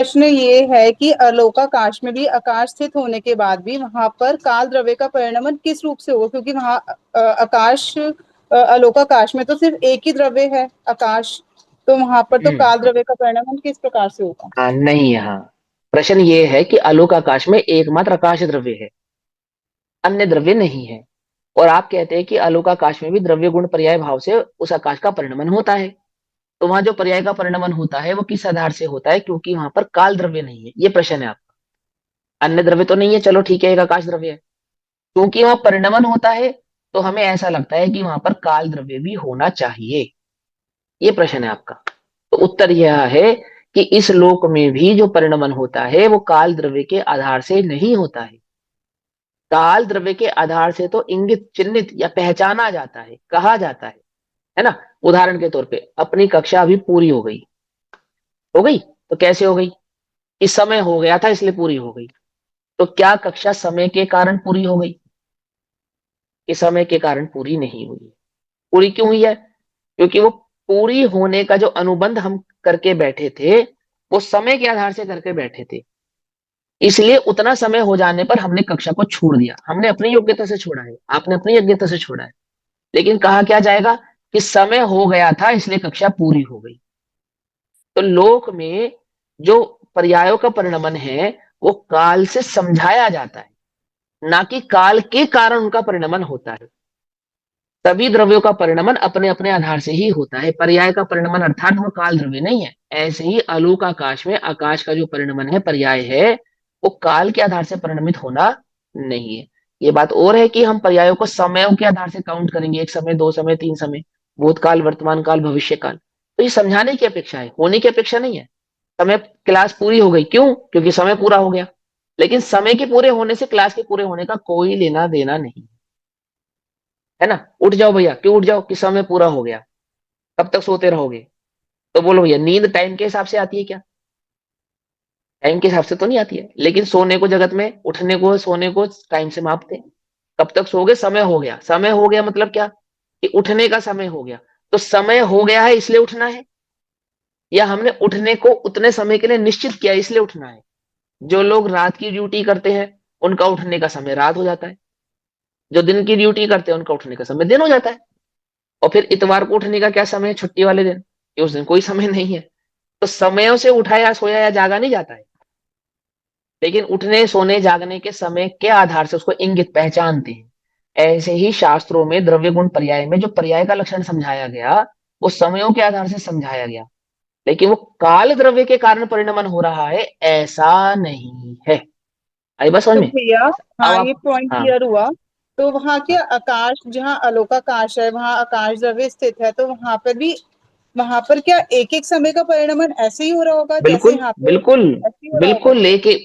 प्रश्न ये है कि अलोकाकाश में भी आकाश स्थित होने के बाद भी वहां पर काल द्रव्य का परिणमन किस रूप से होगा, क्योंकि वहां आकाश अलोकाकाश में तो सिर्फ एक ही द्रव्य है आकाश, तो वहां पर तो काल द्रव्य का परिणमन किस प्रकार से होगा। हाँ नहीं, हाँ प्रश्न ये है कि आलोक आकाश में एकमात्र आकाश द्रव्य है, अन्य द्रव्य नहीं है। और आप कहते हैं कि आलोक आकाश में भी द्रव्य गुण पर्याय भाव से उस आकाश का परिणमन होता है। तो वहां जो पर्याय का परिणमन होता है वो किस आधार से होता है, क्योंकि वहां पर काल द्रव्य नहीं है, ये प्रश्न है आपका। अन्य द्रव्य तो नहीं है, चलो ठीक है, एक आकाश द्रव्य है। क्योंकि वहां परिणमन होता है तो हमें ऐसा लगता है कि वहां पर काल द्रव्य भी होना चाहिए, ये प्रश्न है आपका। तो उत्तर यह है कि इस लोक में भी जो परिणमन होता है वो काल द्रव्य के आधार से नहीं होता है। काल द्रव्य के आधार से तो इंगित, चिन्हित या पहचाना जाता है, कहा जाता है ना। उदाहरण के तौर पे अपनी कक्षा अभी पूरी हो गई, हो गई तो कैसे हो गई, इस समय हो गया था इसलिए पूरी हो गई। तो क्या कक्षा समय के कारण पूरी हो गई, इस समय के कारण पूरी नहीं हुई है। पूरी क्यों हुई है, क्योंकि वो पूरी होने का जो अनुबंध हम करके बैठे थे वो समय के आधार से करके बैठे थे, इसलिए उतना समय हो जाने पर हमने कक्षा को छोड़ दिया। हमने अपनी योग्यता से छोड़ा है, आपने अपनी योग्यता से छोड़ा है, लेकिन कहा क्या जाएगा कि समय हो गया था इसलिए कक्षा पूरी हो गई। तो लोक में जो पर्यायों का परिणमन है वो काल से समझाया जाता है, ना कि काल के कारण उनका परिणमन होता है। सभी द्रव्यों का परिणमन अपने अपने आधार से ही होता है, पर्याय का परिणमन अर्थात वो काल द्रव्य नहीं है। ऐसे ही आलोक आकाश में आकाश का जो परिणमन है, पर्याय है, वो काल के आधार से परिणमित होना नहीं है। ये बात और है कि हम पर्यायों को समयों के आधार से काउंट करेंगे, एक समय, दो समय, तीन समय, भूतकाल, वर्तमान काल, भविष्य काल। तो ये समझाने की अपेक्षा है, होने की अपेक्षा नहीं है। समय, क्लास पूरी हो गई, क्यों, क्योंकि समय पूरा हो गया। लेकिन समय के पूरे होने से क्लास के पूरे होने का कोई लेना देना नहीं, है ना। उठ जाओ भैया, क्यों उठ जाओ, कि समय पूरा हो गया, कब तक सोते रहोगे। तो बोलो भैया, नींद टाइम के हिसाब से आती है क्या, टाइम के हिसाब से तो नहीं आती है। लेकिन सोने को जगत में उठने को, सोने को टाइम से मापते हैं। कब तक सोओगे, समय हो गया, समय हो गया मतलब क्या, कि उठने का समय हो गया। तो समय हो गया है इसलिए उठना है, या हमने उठने को उतने समय के लिए निश्चित किया इसलिए उठना है। जो लोग रात की ड्यूटी करते हैं उनका उठने का समय रात हो जाता है, जो दिन की ड्यूटी करते हैं उनका उठने का समय दिन हो जाता है। और फिर इतवार को उठने का क्या समय है, छुट्टी वाले दिन, कि उस दिन कोई समय नहीं है। तो समयों से उठा या सोया या जागा नहीं जाता है, लेकिन उठने, सोने, जागने के समय के आधार से उसको इंगित, पहचानते हैं। ऐसे ही शास्त्रों में द्रव्य गुण पर्याय में जो पर्याय का लक्षण समझाया गया वो समयों के आधार से समझाया गया, लेकिन वो काल द्रव्य के कारण परिणमन हो रहा है ऐसा नहीं है। आई बस समझ तो में। भैया, अब हाँ, ये आप, पॉइंट हाँ क्लियर हुआ। तो वहाँ के हाँ, आकाश, जहाँ अलोकाकाश है वहाँ आकाश द्रव्य स्थित है, तो वहां पर भी, वहां पर क्या एक एक समय का परिणमन ऐसे ही हो रहा होगा जैसे बिल्कुल यहाँ पे बिल्कुल ऐसे ही हो रहा होगा। बिल्कुल, लेके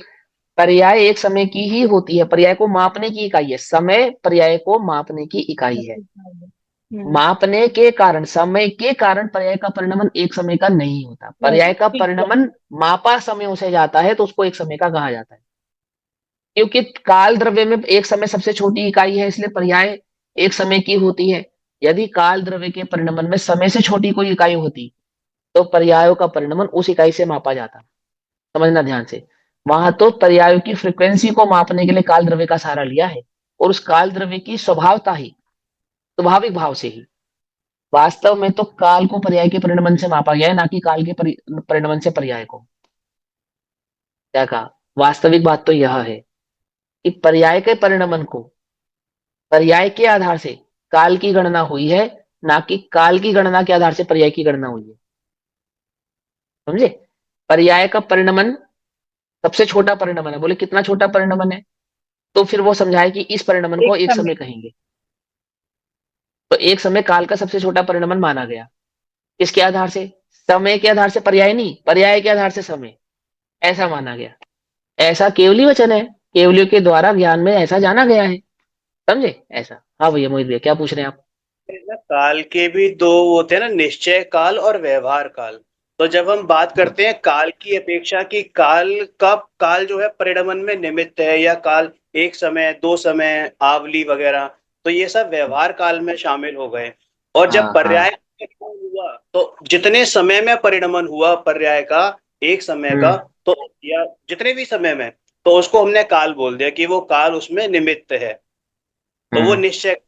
पर्याय एक समय की ही होती है, पर्याय को मापने की इकाई है, समय पर्याय को मापने की इकाई है। हम्म। मापने के कारण, समय के कारण पर्याय का परिणमन एक समय का नहीं होता। पर्याय नहीं, का ठीक है। परिणमन मापा समयों से जाता है तो उसको एक समय का कहा जाता है। क्योंकि काल द्रव्य में एक समय सबसे छोटी इकाई है इसलिए पर्याय एक समय की होती है। यदि काल द्रव्य के परिणमन में समय से छोटी कोई इकाई होती तो पर्यायों का परिणमन उस इकाई से मापा जाता। समझना ध्यान से, वहां तो पर्यायों की फ्रीक्वेंसी को मापने के लिए काल द्रव्य का सहारा लिया है, और उस काल द्रव्य की स्वभावता ही, स्वाभाविक भाव से ही। वास्तव में तो काल को पर्याय के परिणमन से मापा गया है, ना कि काल के परिणमन से पर्याय को। क्या कहा, वास्तविक बात तो यह है कि पर्याय के परिणमन को पर्याय के आधार से काल की गणना हुई है, ना कि काल की गणना के आधार से पर्याय की गणना हुई है। समझे। पर्याय का परिणमन सबसे छोटा परिणमन है, बोले कितना छोटा परिणमन है, तो फिर वो समझाए कि इस परिणमन को एक एक समय। समय कहेंगे। तो एक समय काल का सबसे छोटा परिणमन माना गया, किसके आधार से, समय के आधार से पर्याय नहीं, पर्याय के आधार से समय, ऐसा माना गया। ऐसा केवली वचन है, केवलियों के द्वारा ज्ञान में ऐसा जाना गया है। समझे ऐसा। हाँ भैया, मोहित भैया क्या पूछ रहे हैं आप। ना काल के भी दो होते हैं ना, निश्चय काल और व्यवहार काल। तो जब हम बात करते हैं काल की अपेक्षा कि काल का, काल जो है परिणमन में निमित्त है, या काल एक समय, दो समय, आवली वगैरह, तो ये सब व्यवहार काल में शामिल हो गए। और जब हाँ पर्याय हाँ। का परिणमन हुआ तो जितने समय में परिणमन हुआ पर्याय का, एक समय का, हम्म तो या जितने भी समय में, तो उसको हमने काल बोल दिया कि वो काल उसमें निमित्त है, तो वो हम्म। निश्चय।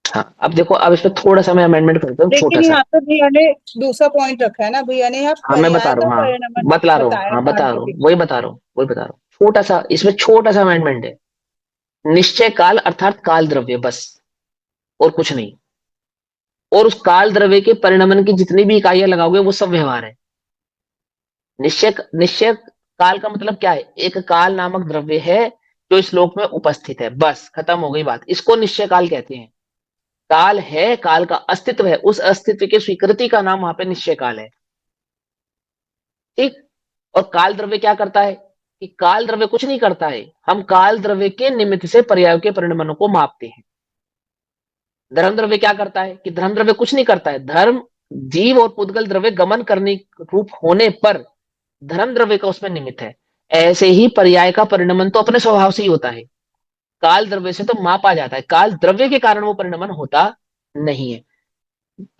हाँ, अब देखो, अब इसमें थोड़ा सा मैं अमेंडमेंट करता हूँ, छोटा लेकिन सा। यहाँ पे भैया ने दूसरा पॉइंट रखा है ना, भैया ने यहाँ हाँ मैं बता पर्याय रहा का हूँ, हाँ परिणमन बतला रहा हूँ, बताया हाँ काल बता की रहा हूँ, अपेक्षा। वही बता रहा हूँ, वही बता रहा हूँ। छोटा सा, इसमें छोटा सा अमेंडमेंट है। निश्चय काल अर्थात काल द्रव्य, बस, और कुछ नहीं। और उस काल द्रव्य के परिणमन की जितनी भी इकाइयां लगाओगे वो सब व्यवहार है। निश्चय काल का मतलब क्या है? एक काल नामक द्रव्य है जो इस लोक में उपस्थित है, बस खत्म हो गई बात। इसको निश्चय काल कहते हैं। काल है, काल का अस्तित्व है, उस अस्तित्व की स्वीकृति का नाम वहां पे निश्चय काल है। ठीक। और काल द्रव्य क्या करता है? कि काल द्रव्य कुछ नहीं करता है, हम काल द्रव्य के निमित्त से पर्याय के परिणमनों को मापते हैं। धर्म द्रव्य क्या करता है? कि धर्म द्रव्य कुछ नहीं करता है, धर्म जीव और पुद्गल द्रव्य गमन करने रूप होने पर धर्म द्रव्य का उसमें निमित्त है। ऐसे ही पर्याय का परिणमन तो अपने स्वभाव से ही होता है, काल द्रव्य से तो मापा जाता है, काल द्रव्य के कारण वो परिणमन होता नहीं है।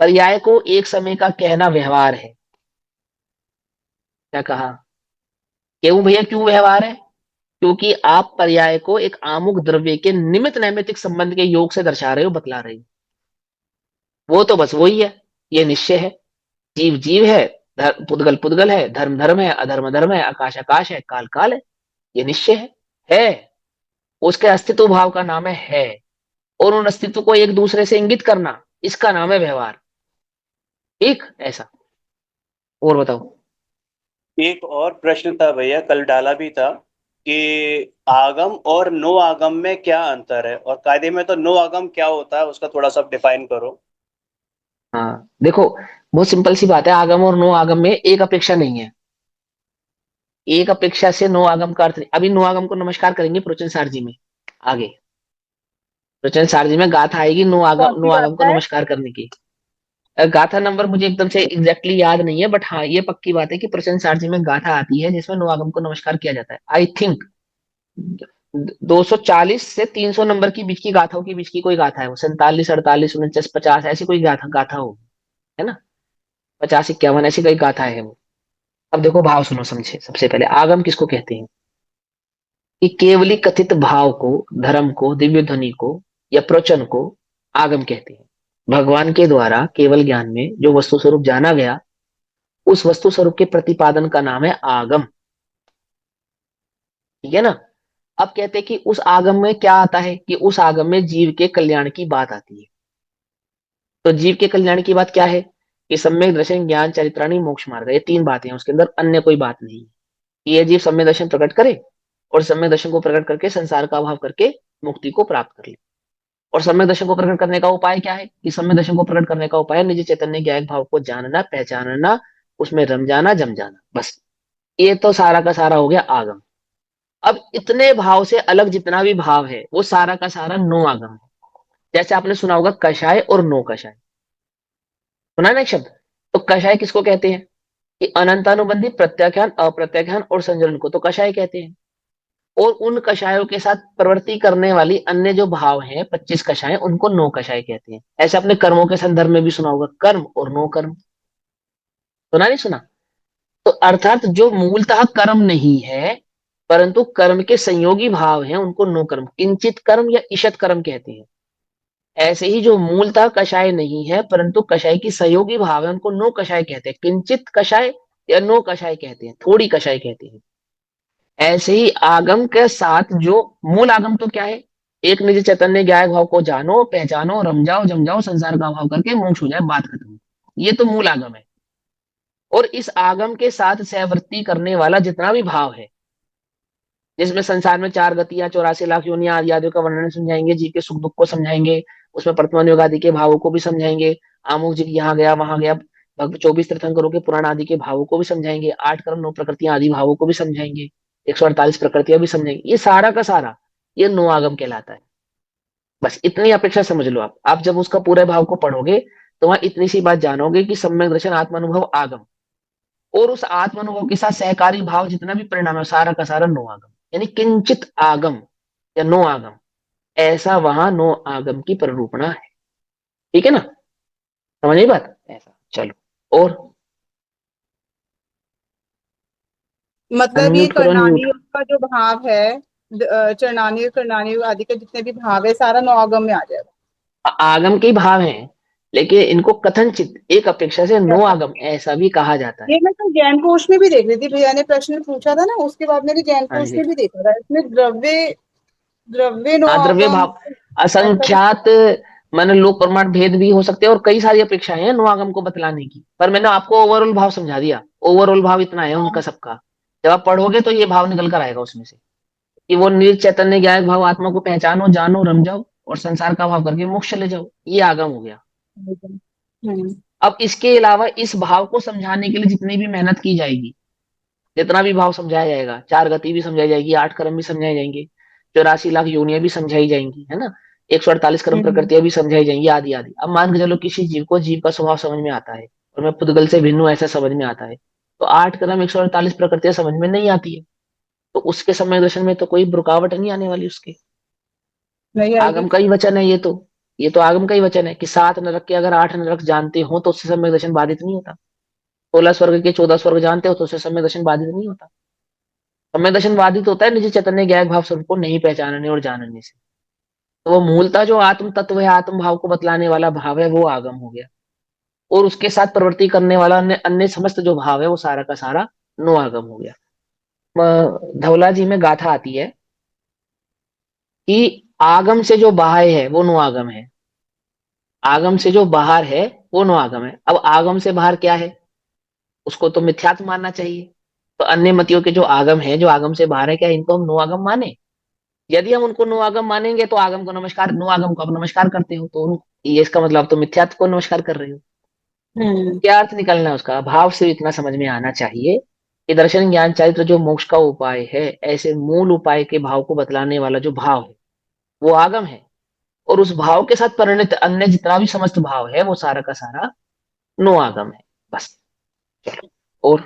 पर्याय को एक समय का कहना व्यवहार है। क्या कहा? क्यों भैया, क्यों व्यवहार है? क्योंकि आप पर्याय को एक आमुख द्रव्य के निमित्त नैमित्तिक संबंध के योग से दर्शा रहे हो, बतला रहे हो। वो तो बस वही है, ये निश्चय है। जीव जीव है, पुद्गल पुद्गल है, धर्म धर्म है, अधर्म धर्म है, आकाश आकाश है, काल काल है। ये निश्चय है। उसके अस्तित्व भाव का नाम है। और उन अस्तित्व को एक दूसरे से इंगित करना, इसका नाम है व्यवहार। ठीक, ऐसा। और बताओ। एक और प्रश्न था भैया, कल डाला भी था कि आगम और नो आगम में क्या अंतर है, और कायदे में तो नो आगम क्या होता है उसका थोड़ा सा डिफाइन करो। हाँ देखो, बहुत सिंपल सी बात है, आगम और नो आगम में एक अपेक्षा नहीं है। एक अपेक्षा से नो आगम का अर्थ नहीं। अभी नो आगम को नमस्कार करेंगे प्रवचन सारजी में, आगे प्रवचन सारजी में गाथा आएगी कौन नो सी आगम को बात है? नमस्कार करने की। गाथा नंबर मुझे एकदम से एग्जैक्टली याद नहीं है, बट हाँ ये पक्की बात है कि प्रवचन सारजी में गाथा आती है जिसमें नो आगम को नमस्कार किया जाता है। आई थिंक 240 से 300 नंबर की बीच की गाथाओं के बीच की कोई गाथा है वो, 47 48 49 50, ऐसी कोई गाथा गाथा हो, है ना? 50 51 ऐसी कोई गाथा है वो। अब देखो भाव सुनो समझे। सबसे पहले आगम किसको कहते हैं? कि केवली कथित भाव को, धर्म को, दिव्य ध्वनि को या प्रवचन को आगम कहते हैं। भगवान के द्वारा केवल ज्ञान में जो वस्तु स्वरूप जाना गया, उस वस्तु स्वरूप के प्रतिपादन का नाम है आगम। ठीक है ना? अब कहते हैं कि उस आगम में क्या आता है? कि उस आगम में जीव के कल्याण की बात आती है। तो जीव के कल्याण की बात क्या है? कि सम्यक दर्शन, ज्ञान, चरित्राणी, मोक्ष मार्ग, ये तीन बातें हैं, उसके अंदर अन्य कोई बात नहीं है। कि ये जीव सम्यक दर्शन प्रकट करे और सम्यक दर्शन को प्रकट करके संसार का अभाव करके मुक्ति को प्राप्त कर ले। और सम्यक दर्शन को प्रकट करने का उपाय क्या है? कि सम्यक दर्शन को प्रकट करने का उपाय है निज चैतन्य ज्ञायक भाव को जानना, पहचानना, उसमें रम जाना, जम जाना, बस। ये तो सारा का सारा हो गया आगम। अब इतने भाव से अलग जितना भी भाव है वो सारा का सारा नो आगम है। जैसे आपने सुना होगा कषाय और नो कषाय, सुना है ना एक शब्द? तो कषाय किसको कहते हैं? कि अनंतानुबंधी प्रत्याख्यान, अप्रत्याख्यान और संजरण को तो कषाय कहते हैं। और उन कषायों के साथ प्रवृत्ति करने वाली अन्य जो भाव हैं 25 कषाय, उनको नो कषाय कहते हैं। ऐसे अपने कर्मों के संदर्भ में भी सुना होगा, कर्म और नो कर्म, सुना नहीं सुना? तो अर्थात जो मूलतः कर्म नहीं है परंतु कर्म के संयोगी भाव हैं, उनको नो कर्म, किंचित कर्म या ईशत कर्म कहते हैं। ऐसे ही जो मूलतः कषाय नहीं है परंतु कषाय की सहयोगी भाव है, उनको नो कषाय कहते हैं, किंचित कषाय या नो कषाय कहते हैं, थोड़ी कषाय कहते हैं। ऐसे ही आगम के साथ जो मूल आगम तो क्या है? एक निज चैतन्य ज्ञाय भाव को जानो, पहचानो, रम जाओ, जम जाओ, संसार का भाव करके मोक्ष हो जाए, बात खत्म। ये तो मूल आगम है। और इस आगम के साथ सहवर्ती करने वाला जितना भी भाव है, जिसमें संसार में चार गतियां, 84 लाख योनियां आदि आदियों का वर्णन समझाएंगे, जी के सुख दुख को समझाएंगे, उसमें वर्तमान योग आदि के भावों को भी समझाएंगे, आमुख जी यहाँ गया वहां गया, 24 तीर्थंकरों के पुराण आदि के भावों को भी समझाएंगे, 8 कर्म 9 प्रकृतियां आदि भावों को भी समझाएंगे, 148 प्रकृतियां भी समझाएंगे। ये सारा का सारा ये नो आगम कहलाता है। बस इतनी अपेक्षा समझ लो। आप जब उसका पूरे भाव को पढ़ोगे तो वहां इतनी सी बात जानोगे कि सम्यक दर्शन, आत्मानुभव, आगम, और उस आत्मानुभव के साथ सहकारी भाव जितना भी परिणाम है सारा का सारा नो आगम, यानी किंचित आगम या नो आगम। ऐसा वहां नो आगम की प्ररूपणा है। ठीक है ना? समझ आई बात? ऐसा, चलो। और मतलब ये अनम्यूट करो, अनम्यूट। कर्णानी का जो भाव है, चरणानी कर्णानी आदि के जितने भी भाव है सारा नौगम में आ जाएगा। आगम के ही भाव हैं, लेकिन इनको कथनचित एक अपेक्षा से नो आगम ऐसा भी कहा जाता है। ये मैं तो जैन कोश में भी देख रही थी, भैया ने प्रश्न पूछा था ना, उसके बाद मैंने जैन हाँ कोश जी। में भी देखा था, इसमें द्रव्य द्रव्य नो हाँ, द्रव्य आगम भाव ऐसा कुछ। असंख्यात, मैंने लोक प्रमाण भेद भी हो सकते हैं और कई सारी अपेक्षाएं हैं नो आगम को बतलाने की, पर मैंने आपको ओवरऑल भाव समझा दिया। ओवरऑल भाव इतना है उनका सबका। जब आप पढ़ोगे तो ये भाव निकल कर आएगा उसमें से, कि वो निज चैतन्य ज्ञायक भाव आत्मा को पहचानो, जानो, रम जाओ और संसार का भाव करके मोक्ष चले जाओ, ये आगम हो गया। हम्म। अब इसके अलावा इस भाव को समझाने के लिए जितनी भी मेहनत की जाएगी, जितना भी भाव समझाया जाएगा, चार गति भी समझाई जाएगी, आठ कर्म भी समझाए जाएंगे, 84 लाख योनियां भी समझाई जाएंगी, है ना, 148 कर्म हम्म। प्रकृतियां भी समझाई जाएंगी, आदि आदि। अब मान के चलो किसी जीव को जीव का स्वभाव समझ में आता है और मैं पुद्गल से भिन्न हूं ऐसा समझ में आता है, तो आठ कर्म 148 प्रकृतियां समझ में नहीं आती है, तो उसके समय दर्शन में तो कोई रुकावट नहीं आने वाली उसके। नहीं आएगी। आगम का ही वचन है ये तो। ये तो आगम का ही वचन है कि 7 नरक के अगर 8 नरक जानते हो तो उससे सम्यक दर्शन बाधित नहीं होता। 16 स्वर्ग के 14 स्वर्ग जानते हो तो उससे सम्यक दर्शन बाधित नहीं होता। सम्यक दर्शन बाधित होता है निज चैतन्य ज्ञायक भाव स्वरूप को नहीं पहचानने और जानने से। तो वो मूलतः जो आत्म तत्व है, आत्म भाव को बतलाने वाला भाव है, वो आगम हो गया। और उसके साथ प्रवृत्ति करने वाला अन्य अन्य समस्त जो भाव है वो सारा का सारा नो आगम हो गया। धवला जी में गाथा आती है कि आगम से जो बाहर है वो नो आगम है, आगम से जो बाहर है वो नो आगम है। अब आगम से बाहर क्या है, उसको तो मिथ्यात्व मानना चाहिए। तो अन्य मतियों के जो आगम है, जो आगम से बाहर है, क्या इनको हम नो आगम माने? यदि हम उनको नो आगम मानेंगे तो आगम को नमस्कार, नो आगम को आप नमस्कार करते हो, तो ये इसका मतलब आप तो मिथ्यात्व को नमस्कार कर रहे हो। हम्म। क्या अर्थ निकलना है उसका? भाव से इतना समझ में आना चाहिए कि दर्शन ज्ञान चरित्र जो मोक्ष का उपाय है, ऐसे मूल उपाय के भाव को बतलाने वाला जो भाव है वो आगम है, और उस भाव के साथ परिणत अन्य जितना भी समस्त भाव है वो सारा का सारा नो आगम है। बस। चलो और